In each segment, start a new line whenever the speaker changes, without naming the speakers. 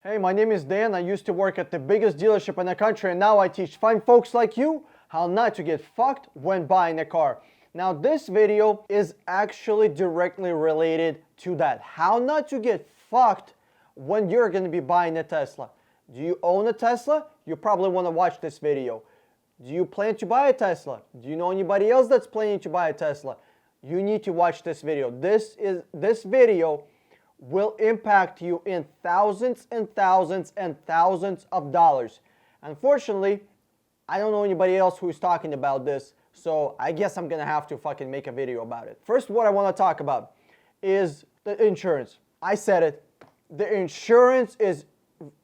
Hey, my name is Dan. I used to work at the biggest dealership in the country, and now I teach fine folks like you how not to get fucked when buying a car. Now, this video is actually directly related to that. How not to get fucked when you're going to be buying a Tesla. Do you own a Tesla? You probably want to watch this video. Do you plan to buy a Tesla? Do you know anybody else that's planning to buy a Tesla? You need to watch this video. This video will impact you in thousands and thousands and thousands of dollars. Unfortunately, I don't know anybody else who's talking about this, so I guess I'm gonna have to fucking make a video about it. First, what I want to talk about is the insurance. I said it. The insurance is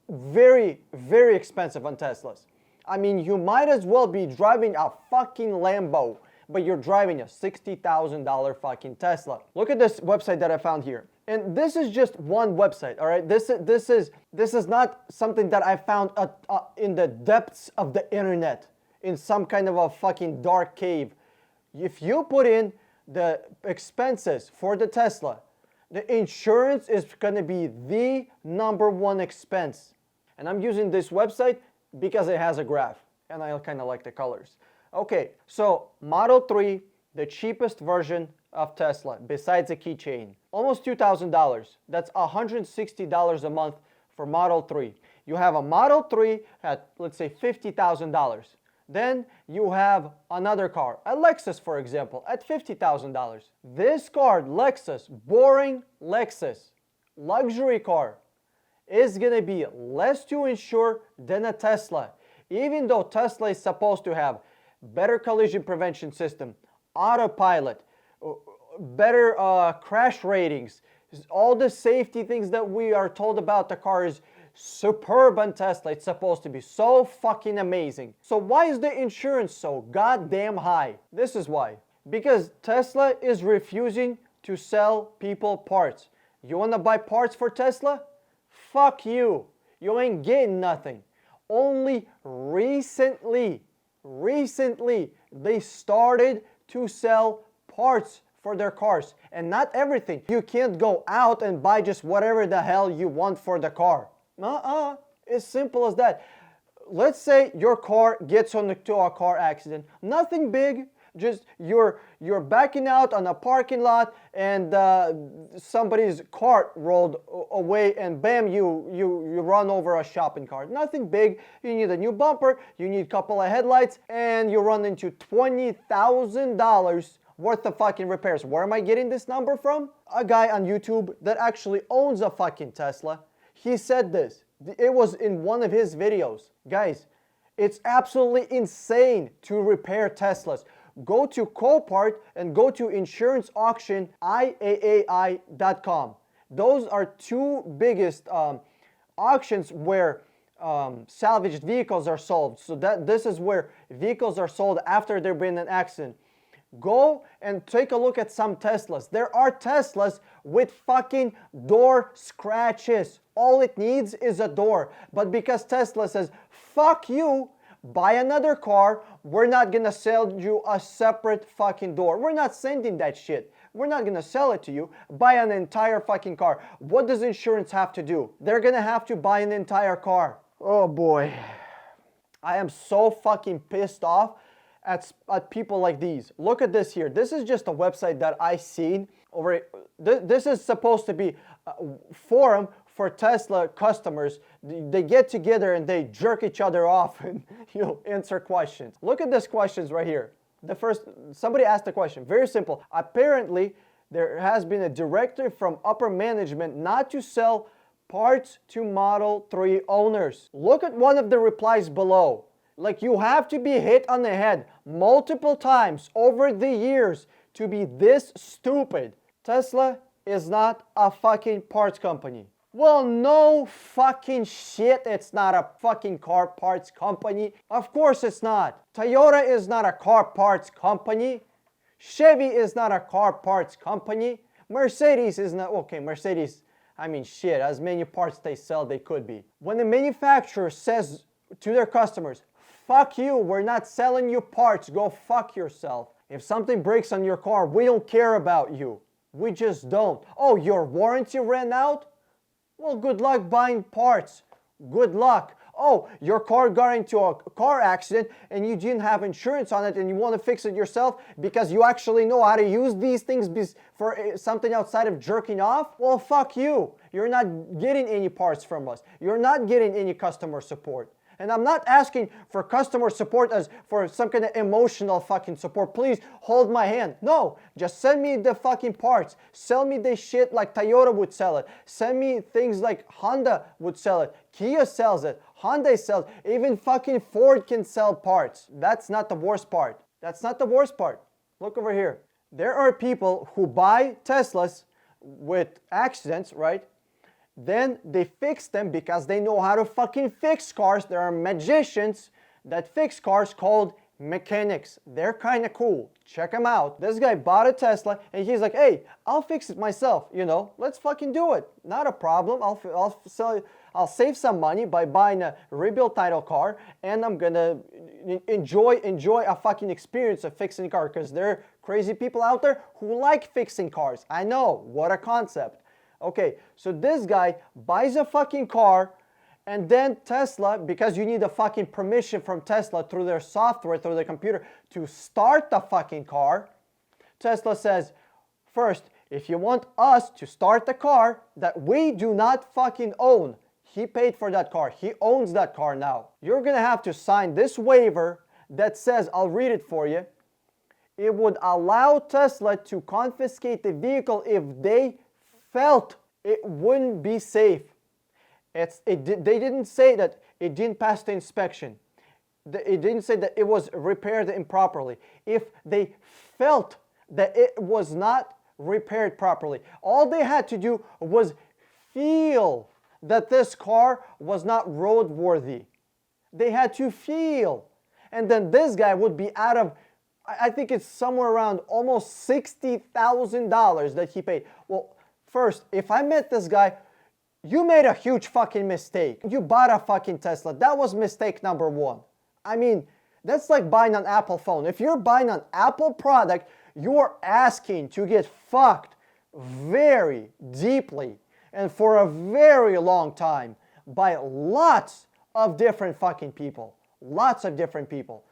very, very expensive on Teslas. I mean, you might as well be driving a fucking Lambo, but you're driving a $60,000 fucking Tesla. Look at this website that I found here. And this is just one website, all right? This is not something that I found in the depths of the internet, in some kind of a fucking dark cave. If you put in the expenses for the Tesla, the insurance is gonna be the #1 expense. And I'm using this website because it has a graph, and I kind of like the colors. Okay, so Model 3, the cheapest version of Tesla, besides a keychain, almost $2,000. That's $160 a month for Model 3. You have a Model 3 at, let's say, $50,000. Then you have another car, a Lexus, for example, at $50,000. This car, Lexus, boring Lexus, luxury car, is gonna be less to insure than a Tesla. Even though Tesla is supposed to have better collision prevention system, autopilot, better crash ratings, all the safety things that we are told about the car is superb on Tesla. It's supposed to be so fucking amazing. So why is the insurance so goddamn high? This is why. Because Tesla is refusing to sell people parts. You wanna buy parts for Tesla? Fuck you. You ain't getting nothing. Only recently they started to sell parts for their cars, and not everything. You can't go out and buy just whatever the hell you want for the car. It's simple as that. Let's say your car gets into a car accident. Nothing big. Just you're backing out on a parking lot, and somebody's cart rolled away, and bam, you run over a shopping cart. Nothing big. You need a new bumper, you need a couple of headlights, and you run into $20,000 worth of fucking repairs. Where am I getting this number from? A guy on YouTube that actually owns a fucking Tesla. He said this. It was in one of his videos. Guys, it's absolutely insane to repair Teslas. Go to Copart and go to insurance auction IAAI.com. Those are two biggest auctions where salvaged vehicles are sold. So this is where vehicles are sold after there's been an accident. Go and take a look at some Teslas. There are Teslas with fucking door scratches. All it needs is a door. But because Tesla says, fuck you, buy another car, we're not gonna sell you a separate fucking door. We're not sending that shit. We're not gonna sell it to you. Buy an entire fucking car. What does insurance have to do? They're gonna have to buy an entire car. Oh boy. I am so fucking pissed off at people like these. Look at this here. This is just a website that I seen over. This is supposed to be a forum for Tesla customers. They get together and they jerk each other off and answer questions. Look at these questions right here. The first, somebody asked a question, very simple. Apparently, there has been a directive from upper management not to sell parts to Model 3 owners. Look at one of the replies below. Like, you have to be hit on the head multiple times over the years to be this stupid. Tesla is not a fucking parts company. Well, no fucking shit, it's not a fucking car parts company. Of course it's not. Toyota is not a car parts company. Chevy is not a car parts company. Mercedes is not, okay, Mercedes, I mean shit, as many parts they sell, they could be. When the manufacturer says to their customers, fuck you, we're not selling you parts, go fuck yourself. If something breaks on your car, we don't care about you. We just don't. Oh, your warranty ran out? Well, good luck buying parts. Good luck. Oh, your car got into a car accident and you didn't have insurance on it and you want to fix it yourself because you actually know how to use these things for something outside of jerking off? Well, fuck you. You're not getting any parts from us. You're not getting any customer support. And I'm not asking for customer support as for some kind of emotional fucking support. Please hold my hand. No, just send me the fucking parts. Sell me this shit like Toyota would sell it. Send me things like Honda would sell it. Kia sells it. Hyundai sells it. Even fucking Ford can sell parts. That's not the worst part. That's not the worst part. Look over here. There are people who buy Teslas with accidents, right? Then they fix them because they know how to fucking fix cars. There are magicians that fix cars called mechanics. They're kind of cool. Check them out. This guy bought a Tesla and he's like, hey, I'll fix it myself. You know, let's fucking do it. Not a problem. I'll save some money by buying a rebuilt title car, and I'm gonna enjoy a fucking experience of fixing a car, because there are crazy people out there who like fixing cars. I know, what a concept. Okay, so this guy buys a fucking car, and then Tesla, because you need a fucking permission from Tesla through their software, through their computer, to start the fucking car, Tesla says, first, if you want us to start the car that we do not fucking own, he paid for that car, he owns that car now, you're gonna have to sign this waiver that says, I'll read it for you, it would allow Tesla to confiscate the vehicle if they felt it wouldn't be safe. They didn't say that it didn't pass the inspection. It didn't say that it was repaired improperly. If they felt that it was not repaired properly, all they had to do was feel that this car was not roadworthy. They had to feel. And then this guy would be out of, I think it's somewhere around almost $60,000 that he paid. Well, first, if I met this guy, you made a huge fucking mistake. You bought a fucking Tesla. That was mistake number one. I mean, that's like buying an Apple phone. If you're buying an Apple product, you're asking to get fucked very deeply and for a very long time by lots of different fucking people. Lots of different people.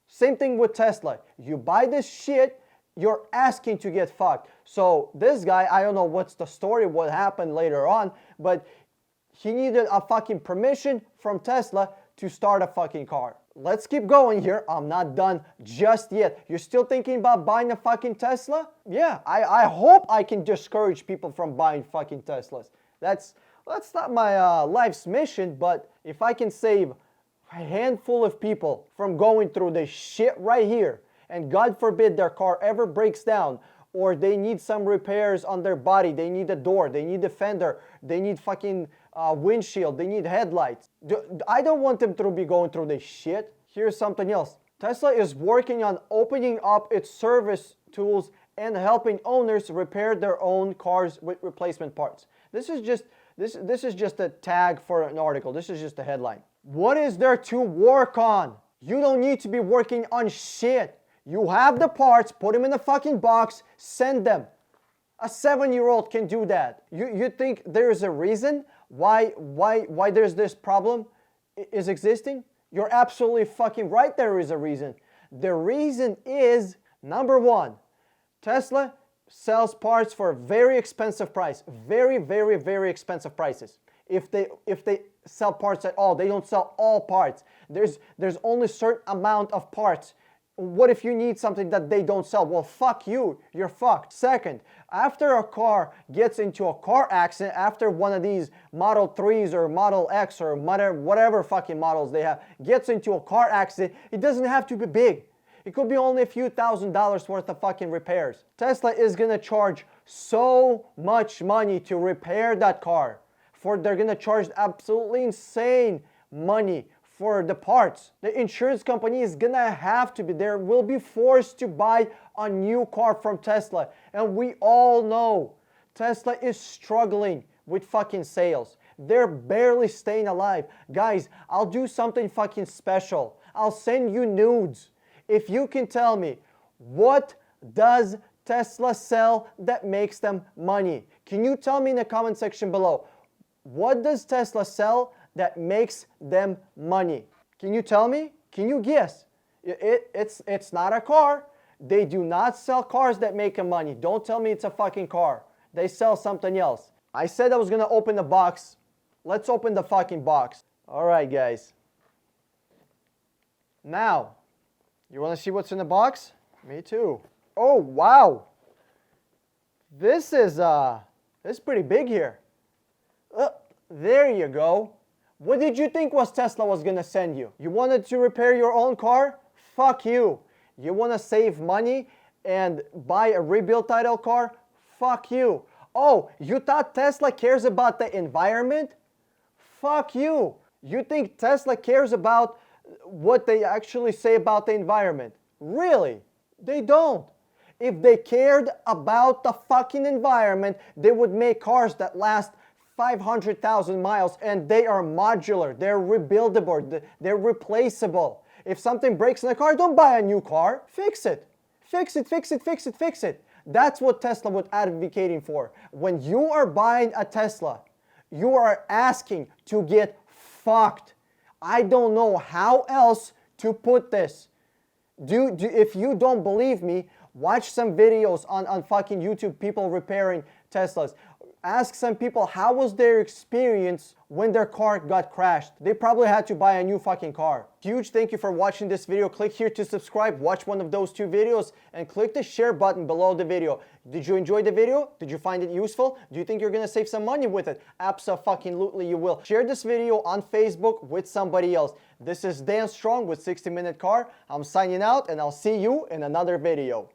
Same thing with Tesla. You buy this shit, you're asking to get fucked. So this guy, I don't know what's the story, what happened later on, but he needed a fucking permission from Tesla to start a fucking car. Let's keep going here. I'm not done just yet. You're still thinking about buying a fucking Tesla? Yeah, I hope I can discourage people from buying fucking Teslas. That's not my life's mission, but if I can save a handful of people from going through this shit right here, and God forbid their car ever breaks down, or they need some repairs on their body, they need a door, they need a fender, they need fucking windshield, they need headlights. I don't want them to be going through this shit. Here's something else. Tesla is working on opening up its service tools and helping owners repair their own cars with replacement parts. This is just a tag for an article. This is just a headline. What is there to work on? You don't need to be working on shit. You have the parts, put them in a fucking box, send them. A 7-year-old can do that. You think there's a reason why there's this problem is existing? You're absolutely fucking right, there is a reason. The reason is, number one, Tesla sells parts for a very expensive price. Very, very, very expensive prices. If they sell parts at all, they don't sell all parts. There's only a certain amount of parts. What if you need something that they don't sell? Well, fuck you. You're fucked. Second, after a car gets into a car accident, after one of these Model 3s or Model X or whatever fucking models they have, gets into a car accident, it doesn't have to be big. It could be only a few $1,000s worth of fucking repairs. Tesla is gonna charge so much money to repair that car. They're gonna charge absolutely insane money for the parts. The insurance company is gonna have to be there, will be forced to buy a new car from Tesla. And we all know Tesla is struggling with fucking sales. They're barely staying alive. Guys, I'll do something fucking special. I'll send you nudes. If you can tell me, what does Tesla sell that makes them money? Can you tell me in the comment section below? What does Tesla sell that makes them money? Can you tell me? Can you guess? It's not a car. They do not sell cars that make them money. Don't tell me it's a fucking car. They sell something else. I said I was gonna open the box. Let's open the fucking box. All right, guys. Now, you wanna see what's in the box? Me too. Oh, wow. This is pretty big here. There you go. What did you think Tesla was gonna send you? You wanted to repair your own car? Fuck you. You wanna save money and buy a rebuilt title car? Fuck you. Oh, you thought Tesla cares about the environment? Fuck you. You think Tesla cares about what they actually say about the environment? Really? They don't. If they cared about the fucking environment, they would make cars that last 500,000 miles, and they are modular, they're rebuildable, they're replaceable. If something breaks in a car, don't buy a new car. Fix it. Fix it, fix it, fix it, fix it. That's what Tesla was advocating for. When you are buying a Tesla, you are asking to get fucked. I don't know how else to put this. If you don't believe me, watch some videos on fucking YouTube, people repairing Teslas. Ask some people how was their experience when their car got crashed. They probably had to buy a new fucking car. Huge thank you for watching this video. Click here to subscribe, watch one of those 2 videos, and click the share button below the video. Did you enjoy the video? Did you find it useful? Do you think you're gonna save some money with it? Abso-fucking-lutely you will. Share this video on Facebook with somebody else. This is Dan Strong with 60 Minute Car. I'm signing out, and I'll see you in another video.